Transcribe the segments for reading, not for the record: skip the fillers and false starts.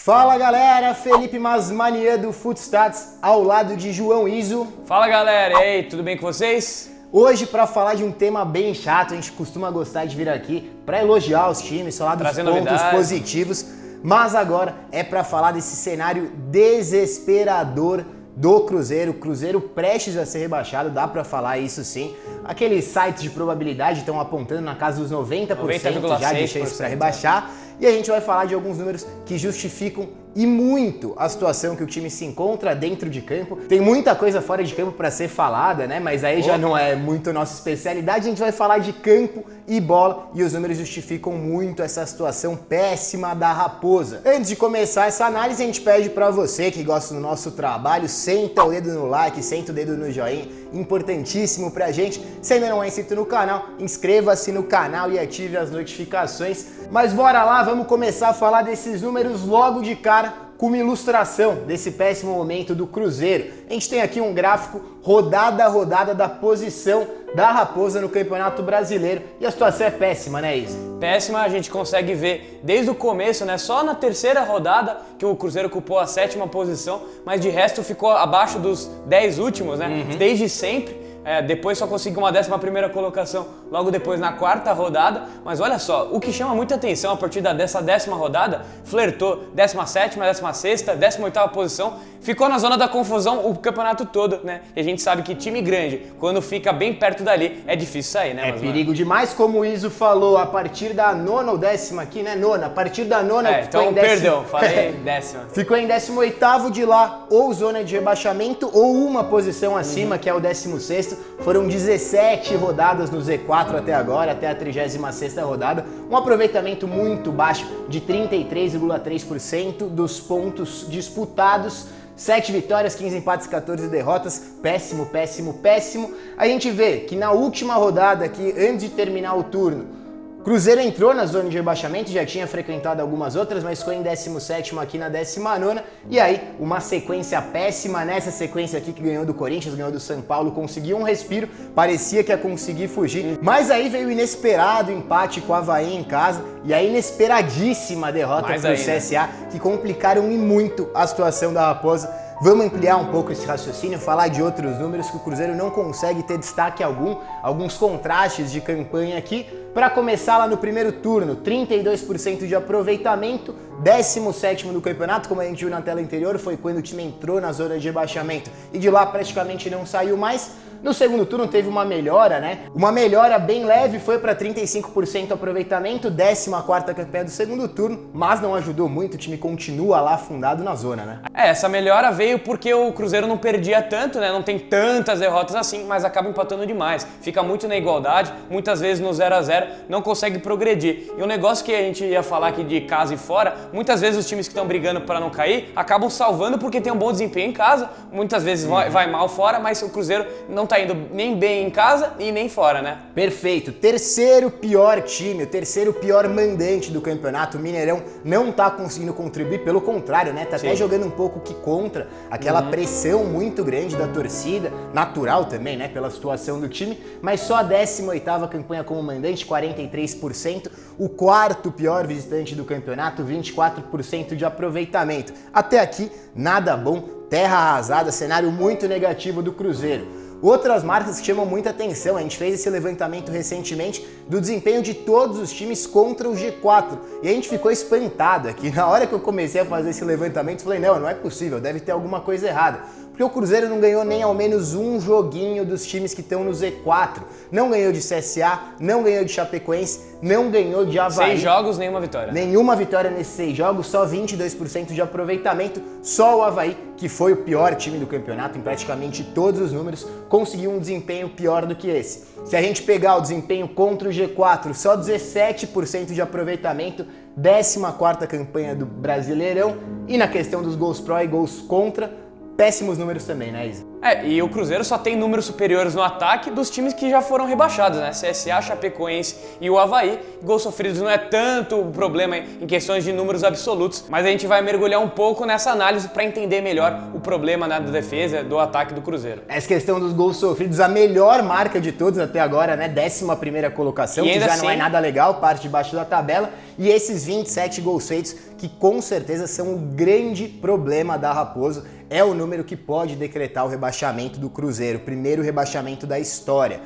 Fala galera, Felipe Masmania do Footstats ao lado de João Iso. Fala galera, e aí, tudo bem com vocês? Hoje para falar de um tema bem chato, a gente costuma gostar de vir aqui para elogiar os times, falar dos Trazer pontos novidades positivos, mas agora é para falar desse cenário desesperador do Cruzeiro, Cruzeiro prestes a ser rebaixado, dá pra falar isso sim. Aqueles sites de probabilidade estão apontando na casa dos 90% já de chance para rebaixar. E a gente vai falar de alguns números que justificam e muito a situação que o time se encontra dentro de campo. Tem muita coisa fora de campo para ser falada, né? Mas aí já não é muito nossa especialidade. A gente vai falar de campo e bola e os números justificam muito essa situação péssima da Raposa. Antes de começar essa análise, a gente pede para você que gosta do nosso trabalho, senta o dedo no like, senta o dedo no joinha, importantíssimo pra gente. Se ainda não é inscrito no canal, inscreva-se no canal e ative as notificações. Mas bora lá, vamos começar a falar desses números logo de cara, com uma ilustração desse péssimo momento do Cruzeiro. A gente tem aqui um gráfico rodada a rodada da posição da Raposa no Campeonato Brasileiro e a situação é péssima, né, Isa? Péssima, a gente consegue ver desde o começo, né? Só na terceira rodada que o Cruzeiro ocupou a 7ª posição, mas de resto ficou abaixo dos 10 últimos, né? Desde sempre. Depois só conseguiu uma 11ª colocação logo depois na 4ª rodada, mas olha só, o que chama muita atenção a partir dessa 10ª rodada, flertou 17ª, 16ª, 18ª posição, ficou na zona da confusão o campeonato todo, né? E a gente sabe que time grande, quando fica bem perto dali, é difícil sair, né? É perigo demais, como o Iso falou, a partir da 9ª ou 10ª aqui, né? Nona, a partir da 9ª ficou em 10º. Perdão, falei 10ª. Ficou em 18º, de lá ou zona de rebaixamento ou uma posição acima, que é o 16º. Foram 17 rodadas no Z4 até agora, até a 36ª rodada. Um aproveitamento muito baixo de 33,3% dos pontos disputados. 7 vitórias, 15 empates, 14 derrotas. Péssimo, péssimo, péssimo. A gente vê que na última rodada aqui, antes de terminar o turno, Cruzeiro entrou na zona de rebaixamento, já tinha frequentado algumas outras, mas ficou em 17º aqui na 19ª. E aí, uma sequência péssima nessa sequência aqui que ganhou do Corinthians, ganhou do São Paulo, conseguiu um respiro, parecia que ia conseguir fugir. Mas aí veio o inesperado empate com o Avaí em casa e a inesperadíssima derrota pro CSA, que complicaram e muito a situação da Raposa. Vamos ampliar um pouco esse raciocínio, falar de outros números que o Cruzeiro não consegue ter destaque algum, alguns contrastes de campanha aqui. Para começar lá no primeiro turno, 32% de aproveitamento, 17º do campeonato, como a gente viu na tela anterior, foi quando o time entrou na zona de rebaixamento e de lá praticamente não saiu mais. No segundo turno teve uma melhora, né? Uma melhora bem leve, foi para 35% aproveitamento, 14ª campanha do segundo turno, mas não ajudou muito, o time continua lá afundado na zona, né? Essa melhora veio porque o Cruzeiro não perdia tanto, né? Não tem tantas derrotas assim, mas acaba empatando demais. Fica muito na igualdade, muitas vezes no 0 a 0, não consegue progredir. E um negócio que a gente ia falar aqui de casa e fora, muitas vezes os times que estão brigando para não cair acabam salvando porque tem um bom desempenho em casa, muitas vezes vai mal fora, mas o Cruzeiro não tá indo nem bem em casa e nem fora, né? Perfeito. Terceiro pior time, o terceiro pior mandante do campeonato. O Mineirão não tá conseguindo contribuir, pelo contrário, né? Tá até jogando um pouco que contra aquela pressão muito grande da torcida, natural também, né? Pela situação do time, mas só a 18ª campanha como mandante, 43%. O quarto pior visitante do campeonato, 24% de aproveitamento. Até aqui, nada bom, terra arrasada, cenário muito negativo do Cruzeiro. Outras marcas que chamam muita atenção, a gente fez esse levantamento recentemente do desempenho de todos os times contra o G4 e a gente ficou espantado aqui. Na hora que eu comecei a fazer esse levantamento, falei, não é possível, deve ter alguma coisa errada. Porque o Cruzeiro não ganhou nem ao menos um joguinho dos times que estão no Z4. Não ganhou de CSA, não ganhou de Chapecoense, não ganhou de Avaí. 6 jogos, nenhuma vitória. Nenhuma vitória nesses 6 jogos, só 22% de aproveitamento. Só o Avaí, que foi o pior time do campeonato em praticamente todos os números, conseguiu um desempenho pior do que esse. Se a gente pegar o desempenho contra o G4, só 17% de aproveitamento, 14ª campanha do Brasileirão. E na questão dos gols pró e gols contra, péssimos números também, né, Isa? E o Cruzeiro só tem números superiores no ataque dos times que já foram rebaixados, né? CSA, Chapecoense e o Avaí. Gols sofridos não é tanto o problema em questões de números absolutos, mas a gente vai mergulhar um pouco nessa análise para entender melhor o problema, né, da defesa, do ataque do Cruzeiro. Essa questão dos gols sofridos, a melhor marca de todos até agora, né? 11ª colocação, que já não é nada legal, parte de baixo da tabela. E esses 27 gols feitos, que com certeza são o grande problema da Raposo, é o número que pode decretar o rebaixamento do Cruzeiro, o primeiro rebaixamento da história.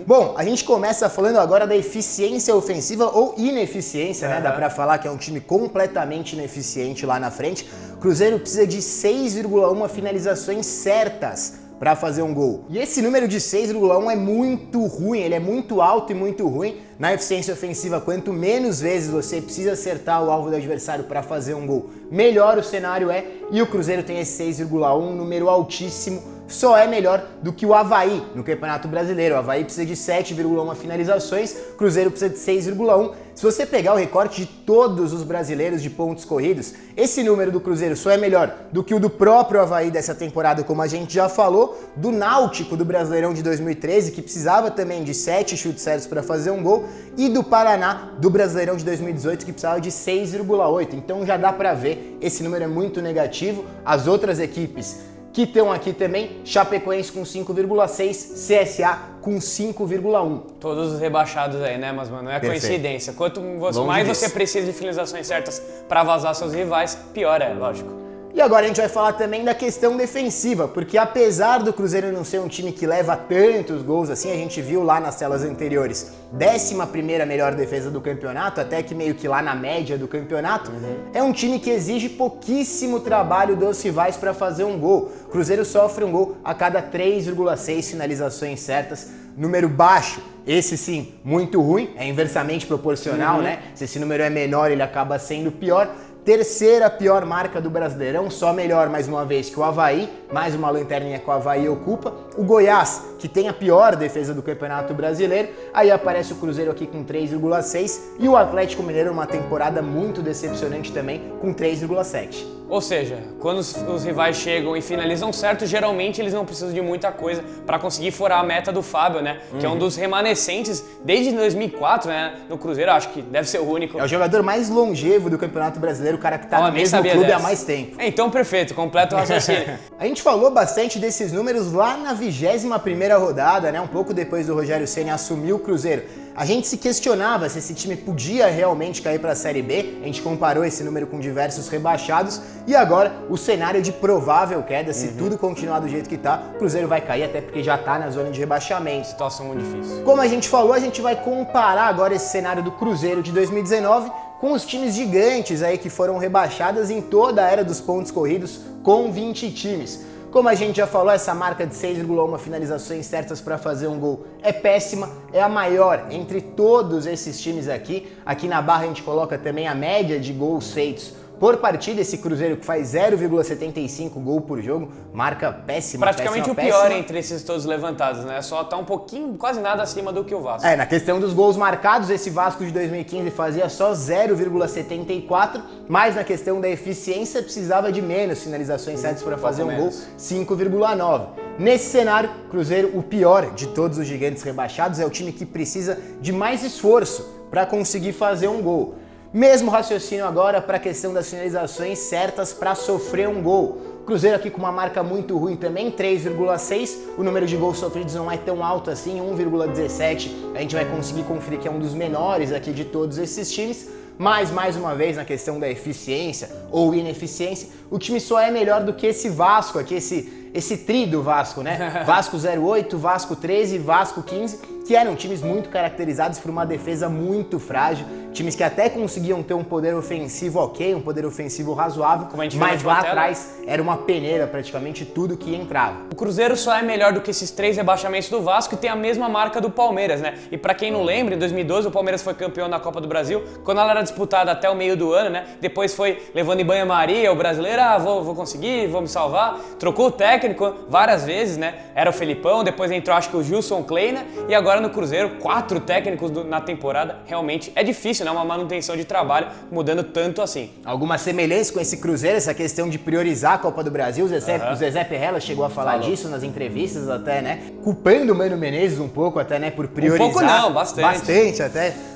Bom, a gente começa falando agora da eficiência ofensiva ou ineficiência, né? Dá pra falar que é um time completamente ineficiente lá na frente. O Cruzeiro precisa de 6,1 finalizações certas para fazer um gol. E esse número de 6,1 é muito ruim, ele é muito alto e muito ruim. Na eficiência ofensiva, quanto menos vezes você precisa acertar o alvo do adversário para fazer um gol, melhor o cenário é. E o Cruzeiro tem esse 6,1, um número altíssimo, só é melhor do que o Avaí no Campeonato Brasileiro. O Avaí precisa de 7,1 finalizações, o Cruzeiro precisa de 6,1. Se você pegar o recorte de todos os brasileiros de pontos corridos, esse número do Cruzeiro só é melhor do que o do próprio Avaí dessa temporada, como a gente já falou, do Náutico do Brasileirão de 2013, que precisava também de 7 chutes certos para fazer um gol, e do Paraná do Brasileirão de 2018, que precisava de 6,8. Então já dá para ver, esse número é muito negativo. As outras equipes que estão aqui também, Chapecoense com 5,6, CSA com 5,1. Todos os rebaixados aí, né, mas mano, não é coincidência. Quanto mais você precisa de finalizações certas para vazar seus rivais, pior é, lógico. E agora a gente vai falar também da questão defensiva, porque apesar do Cruzeiro não ser um time que leva tantos gols assim, a gente viu lá nas telas anteriores, 11ª melhor defesa do campeonato, até que meio que lá na média do campeonato, é um time que exige pouquíssimo trabalho dos rivais para fazer um gol. O Cruzeiro sofre um gol a cada 3,6 finalizações certas, número baixo. Esse sim, muito ruim, é inversamente proporcional, né? Se esse número é menor, ele acaba sendo pior. Terceira pior marca do Brasileirão, só melhor mais uma vez que o Avaí, mais uma lanterninha que o Avaí ocupa. O Goiás, que tem a pior defesa do Campeonato Brasileiro, aí aparece o Cruzeiro aqui com 3,6 e o Atlético Mineiro uma temporada muito decepcionante também com 3,7. Ou seja, quando os rivais chegam e finalizam certo, geralmente eles não precisam de muita coisa para conseguir furar a meta do Fábio, né? Que é um dos remanescentes desde 2004, né? No Cruzeiro, acho que deve ser o único. É o jogador mais longevo do Campeonato Brasileiro, o cara que tá no mesmo clube há mais tempo. Então, perfeito, completo o raciocínio. A gente falou bastante desses números lá na 21ª rodada, né? Um pouco depois do Rogério Ceni assumir o Cruzeiro. A gente se questionava se esse time podia realmente cair para a Série B, a gente comparou esse número com diversos rebaixados e agora o cenário de provável queda, se tudo continuar do jeito que tá, o Cruzeiro vai cair até porque já tá na zona de rebaixamento. Situação muito difícil. Como a gente falou, a gente vai comparar agora esse cenário do Cruzeiro de 2019 com os times gigantes aí que foram rebaixados em toda a era dos pontos corridos com 20 times. Como a gente já falou, essa marca de 6,1 finalizações certas para fazer um gol é péssima, é a maior entre todos esses times aqui. Aqui na barra a gente coloca também a média de gols feitos por partida. Esse Cruzeiro que faz 0,75 gol por jogo, marca péssima. Praticamente péssima, o pior péssima. entre esses todos levantados, né? Só tá um pouquinho, quase nada acima do que o Vasco. Na questão dos gols marcados, esse Vasco de 2015 fazia só 0,74, mas na questão da eficiência precisava de menos finalizações certas para fazer um gol, 5,9. Nesse cenário, Cruzeiro, o pior de todos os gigantes rebaixados, é o time que precisa de mais esforço para conseguir fazer um gol. Mesmo raciocínio agora para a questão das finalizações certas para sofrer um gol. Cruzeiro aqui com uma marca muito ruim também, 3,6. O número de gols sofridos não é tão alto assim, 1,17. A gente vai conseguir conferir que é um dos menores aqui de todos esses times. Mas, mais uma vez, na questão da eficiência ou ineficiência, o time só é melhor do que esse Vasco aqui, esse tri do Vasco, né? Vasco 08, Vasco 13, Vasco 15, que eram times muito caracterizados por uma defesa muito frágil, times que até conseguiam ter um poder ofensivo ok, um poder ofensivo razoável, mas lá atrás era uma peneira praticamente tudo que entrava. O Cruzeiro só é melhor do que esses 3 rebaixamentos do Vasco e tem a mesma marca do Palmeiras, né? E pra quem não lembra, em 2012 o Palmeiras foi campeão da Copa do Brasil, quando ela era disputada até o meio do ano, né? Depois foi levando em banho-maria o brasileiro, vou conseguir, vou me salvar. Trocou o técnico várias vezes, né? Era o Felipão, depois entrou acho que o Gilson Kleina e agora no Cruzeiro, 4 técnicos na temporada, realmente é difícil, difícil, né? Uma manutenção de trabalho mudando tanto assim. Alguma semelhança com esse Cruzeiro, essa questão de priorizar a Copa do Brasil, o Zezé Perrella chegou a falar disso nas entrevistas até, né? Culpando o Mano Menezes um pouco até, né? Por priorizar. Um pouco não, bastante. Bastante,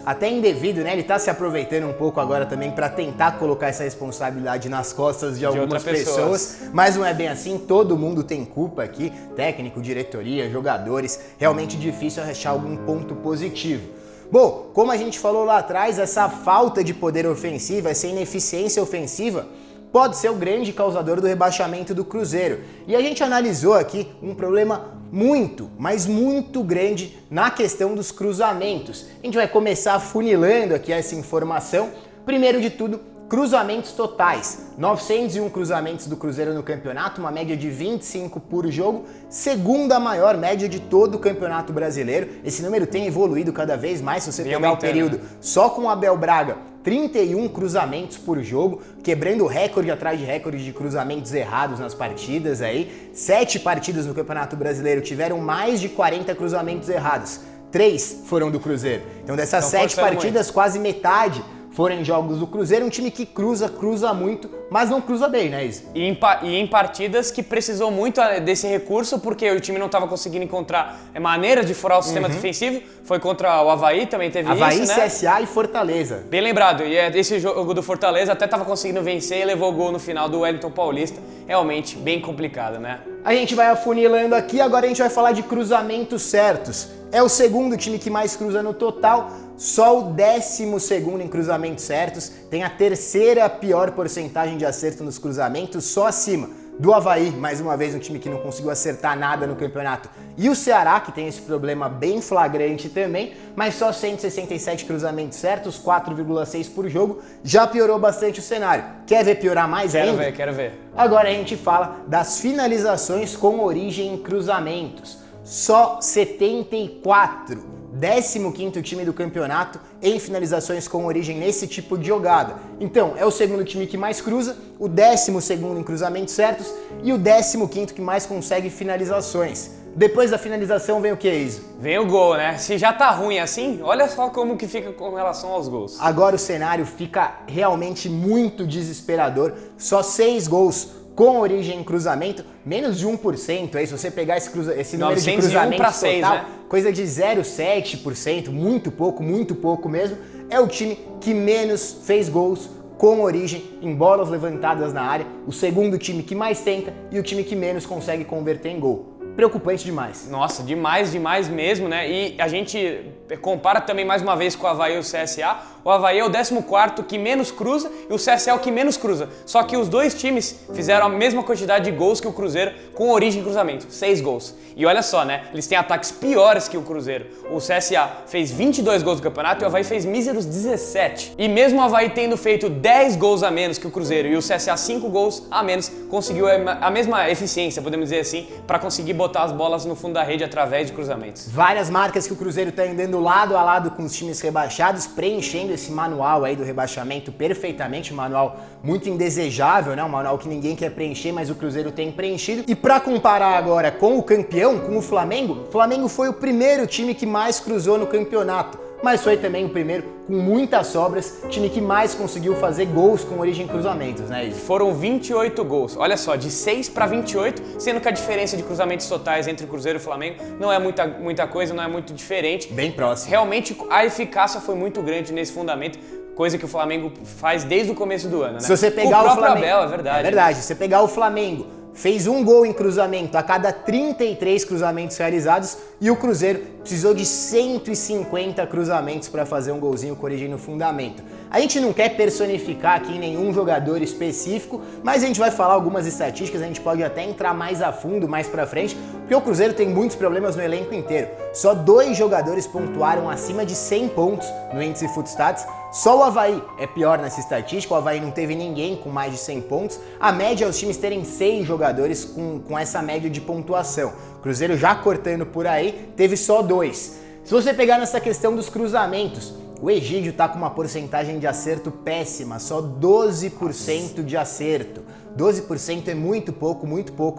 até indevido, né? Ele tá se aproveitando um pouco agora também para tentar colocar essa responsabilidade nas costas de algumas pessoas. Mas não é bem assim, todo mundo tem culpa aqui, técnico, diretoria, jogadores, realmente difícil achar algum ponto positivo. Bom, como a gente falou lá atrás, essa falta de poder ofensivo, essa ineficiência ofensiva, pode ser o grande causador do rebaixamento do Cruzeiro. E a gente analisou aqui um problema muito, mas muito grande na questão dos cruzamentos. A gente vai começar afunilando aqui essa informação. Primeiro de tudo, cruzamentos totais, 901 cruzamentos do Cruzeiro no campeonato, uma média de 25 por jogo, segunda maior média de todo o campeonato brasileiro. Esse número tem evoluído cada vez mais, se você pegar o período só com o Abel Braga, 31 cruzamentos por jogo, quebrando recorde atrás de recorde de cruzamentos errados nas partidas aí. 7 partidas no Campeonato Brasileiro tiveram mais de 40 cruzamentos errados, 3 foram do Cruzeiro. Então dessas 7 partidas, quase metade foram em jogos do Cruzeiro, um time que cruza muito, mas não cruza bem, né, Isa? E em partidas que precisou muito desse recurso, porque o time não estava conseguindo encontrar maneira de furar o sistema defensivo. Foi contra o Avaí, também teve Avaí, isso, né? CSA e Fortaleza. Bem lembrado, e esse jogo do Fortaleza até estava conseguindo vencer e levou o gol no final do Wellington Paulista. Realmente bem complicado, né? A gente vai afunilando aqui, agora a gente vai falar de cruzamentos certos. É o segundo time que mais cruza no total, só o 12º em cruzamentos certos, tem a terceira pior porcentagem de acerto nos cruzamentos, só acima do Avaí, mais uma vez um time que não conseguiu acertar nada no campeonato, e o Ceará, que tem esse problema bem flagrante também, mas só 167 cruzamentos certos, 4,6 por jogo, já piorou bastante o cenário. Quer ver piorar mais ainda? Quero ver. Agora a gente fala das finalizações com origem em cruzamentos. Só 74. 15º time do campeonato em finalizações com origem nesse tipo de jogada. Então, é o segundo time que mais cruza, o 12º em cruzamentos certos e o 15º que mais consegue finalizações. Depois da finalização vem o que, Isa? Vem o gol, né? Se já tá ruim assim, olha só como que fica com relação aos gols. Agora o cenário fica realmente muito desesperador. Só 6 gols com origem em cruzamento, menos de 1%. Aí, se você pegar esse número de cruzamentos total, 6, né? Coisa de 0,7%, muito pouco mesmo, é o time que menos fez gols com origem em bolas levantadas na área, o segundo time que mais tenta e o time que menos consegue converter em gol. Preocupante demais. Nossa, demais mesmo, né? E a gente compara também mais uma vez com o Avaí e o CSA. O Avaí é o 14º que menos cruza e o CSA é o que menos cruza. Só que os dois times fizeram a mesma quantidade de gols que o Cruzeiro com origem em cruzamento, 6 gols. E olha só, né? Eles têm ataques piores que o Cruzeiro. O CSA fez 22 gols no campeonato e o Avaí fez míseros 17. E mesmo o Avaí tendo feito 10 gols a menos que o Cruzeiro e o CSA 5 gols a menos, conseguiu a mesma eficiência, podemos dizer assim, para conseguir botar as bolas no fundo da rede através de cruzamentos. Várias marcas que o Cruzeiro está andando lado a lado com os times rebaixados, preenchendo esse manual aí do rebaixamento perfeitamente, um manual muito indesejável, né? Um manual que ninguém quer preencher, mas o Cruzeiro tem preenchido. E para comparar agora com o campeão, com o Flamengo foi o primeiro time que mais cruzou no campeonato, mas foi também o primeiro com muitas sobras, time que mais conseguiu fazer gols com origem em cruzamentos, né, Isa? Foram 28 gols, olha só, de 6 para 28, sendo que a diferença de cruzamentos totais entre o Cruzeiro e o Flamengo não é muita coisa, não é muito diferente. Bem próximo. Realmente a eficácia foi muito grande nesse fundamento, coisa que o Flamengo faz desde o começo do ano, né? Se você pegar o Flamengo, Abel, é verdade. É verdade, se você pegar o Flamengo, fez um gol em cruzamento a cada 33 cruzamentos realizados e o Cruzeiro precisou de 150 cruzamentos para fazer um golzinho com origem no fundamento. A gente não quer personificar aqui nenhum jogador específico, mas a gente vai falar algumas estatísticas, a gente pode até entrar mais a fundo, mais pra frente, porque o Cruzeiro tem muitos problemas no elenco inteiro. Só 2 jogadores pontuaram acima de 100 pontos no índice Footstats. Só o Avaí é pior nessa estatística, o Avaí não teve ninguém com mais de 100 pontos. A média é os times terem 6 jogadores com essa média de pontuação. O Cruzeiro já cortando por aí, teve só 2. Se você pegar nessa questão dos cruzamentos, o Egídio tá com uma porcentagem de acerto péssima, só 12% de acerto. 12% é muito pouco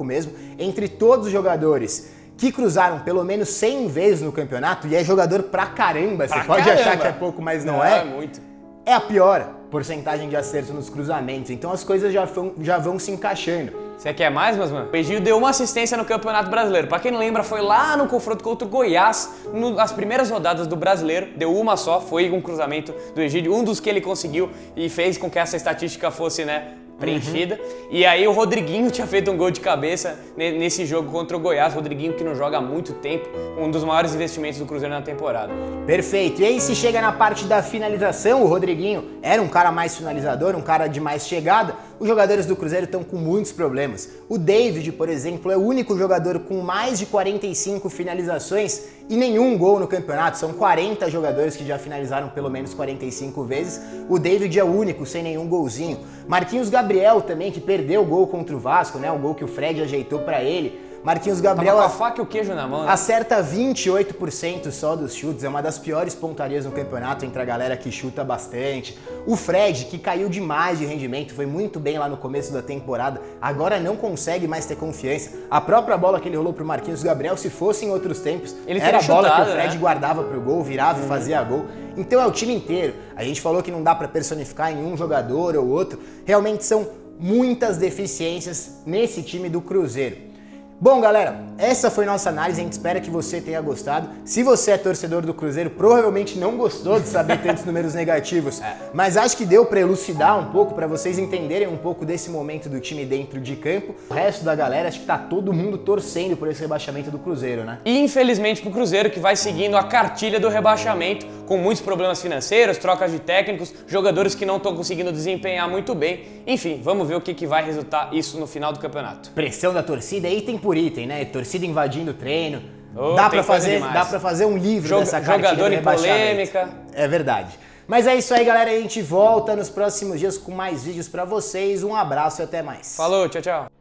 mesmo, entre todos os jogadores que cruzaram pelo menos 100 vezes no campeonato, e é jogador pra caramba, você pode achar que é pouco, mas não é. Muito. é a pior porcentagem de acerto nos cruzamentos, então as coisas já vão se encaixando. Você quer mais, mano? O Egídio deu uma assistência no Campeonato Brasileiro. Pra quem não lembra, foi lá no confronto contra o Goiás, nas primeiras rodadas do Brasileiro. Deu uma só, foi um cruzamento do Egídio, um dos que ele conseguiu e fez com que essa estatística fosse, preenchida. E aí o Rodriguinho tinha feito um gol de cabeça nesse jogo contra o Goiás. Rodriguinho que não joga há muito tempo, um dos maiores investimentos do Cruzeiro na temporada. Perfeito. E aí se chega na parte da finalização, o Rodriguinho era um cara mais finalizador, um cara de mais chegada. Os jogadores do Cruzeiro estão com muitos problemas. O David, por exemplo, é o único jogador com mais de 45 finalizações e nenhum gol no campeonato. São 40 jogadores que já finalizaram pelo menos 45 vezes. O David é o único sem nenhum golzinho. Marquinhos Gabriel também, que perdeu o gol contra o Vasco, o gol que o Fred ajeitou para ele. Marquinhos Gabriel tava com a faca e o queijo na mão, acerta 28% só dos chutes, é uma das piores pontarias no campeonato entre a galera que chuta bastante. O Fred, que caiu demais de rendimento, foi muito bem lá no começo da temporada, agora não consegue mais ter confiança. A própria bola que ele rolou pro Marquinhos Gabriel, se fosse em outros tempos, ele era a bola chutado, que o Fred guardava pro gol, virava e fazia gol. Então é o time inteiro. A gente falou que não dá pra personificar em um jogador ou outro, realmente são muitas deficiências nesse time do Cruzeiro. Bom, galera, essa foi nossa análise, a gente espera que você tenha gostado. Se você é torcedor do Cruzeiro, provavelmente não gostou de saber tantos números negativos, mas acho que deu para elucidar um pouco, para vocês entenderem um pouco desse momento do time dentro de campo. O resto da galera, acho que tá todo mundo torcendo por esse rebaixamento do Cruzeiro, né? E infelizmente pro Cruzeiro, que vai seguindo a cartilha do rebaixamento, com muitos problemas financeiros, trocas de técnicos, jogadores que não estão conseguindo desempenhar muito bem. Enfim, vamos ver o que vai resultar isso no final do campeonato. Pressão da torcida, item por item, né? Torcida invadindo o treino. Dá pra fazer um livro dessa cartilha jogador do em polêmica. É verdade. Mas é isso aí, galera. A gente volta nos próximos dias com mais vídeos pra vocês. Um abraço e até mais. Falou, tchau, tchau.